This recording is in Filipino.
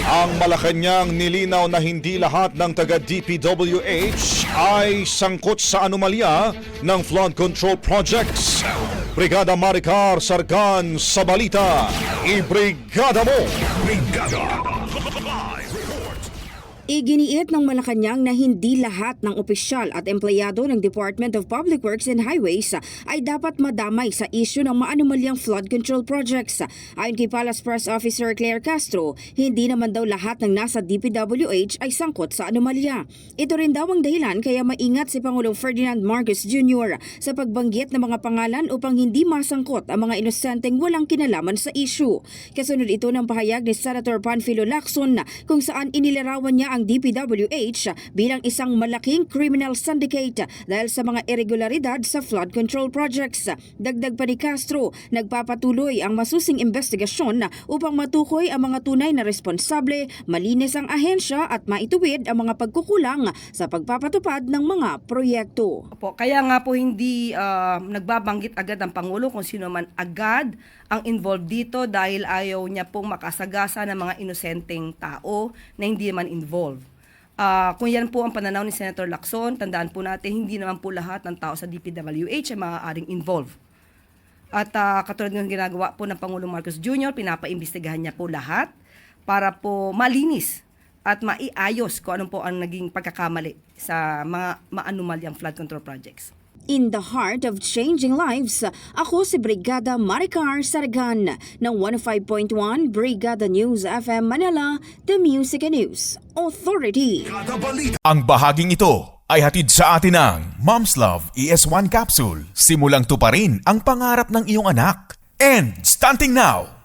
Ang Malacanang nilinaw na hindi lahat ng taga-DPWH ay sangkot sa anomalya ng flood control projects. Brigada Maricar Sargan sa balita. Ibrigada mo! Iginiit ng Malacanang na hindi lahat ng opisyal at empleyado ng Department of Public Works and Highways ay dapat madamay sa isyu ng maanumalyang flood control projects. Ayon kay Palace Press Officer Claire Castro, hindi naman daw lahat ng nasa DPWH ay sangkot sa anomalya. Ito rin daw ang dahilan kaya maingat si Pangulong Ferdinand Marcos Jr. sa pagbanggit ng mga pangalan upang hindi masangkot ang mga inosenteng walang kinalaman sa isyu. Kasunod ito ng pahayag ni Senator Panfilo Lacson kung saan inilarawan niya ang DPWH bilang isang malaking criminal syndicate dahil sa mga irregularidad sa flood control projects. Dagdag pa ni Castro, nagpapatuloy ang masusing investigasyon upang matukoy ang mga tunay na responsable, malinis ang ahensya at maituwid ang mga pagkukulang sa pagpapatupad ng mga proyekto. Kaya nga po hindi nagbabanggit agad ang Pangulo kung sino man agad ang involved dito dahil ayaw niya pong makasagasa ng mga inosenteng tao na hindi man involved. Kung yan po ang pananaw ni Senator Lacson, tandaan po natin hindi naman po lahat ng tao sa DPWH ay maaaring involved. At katulad ng ginagawa po ng Pangulong Marcos Jr., pinapaimbestigahan niya po lahat para po malinis at maiayos kung ano po ang naging pagkakamali sa mga maanumalyang flood control projects. In the heart of changing lives, ako si Brigada Maricar Sargan ng 105.1 Brigada News FM Manila, The Music and News Authority. Ang bahaging ito ay hatid sa atin ng Mom's Love ES1 Capsule. Simulang tuparin ang pangarap ng iyong anak. And stunting now!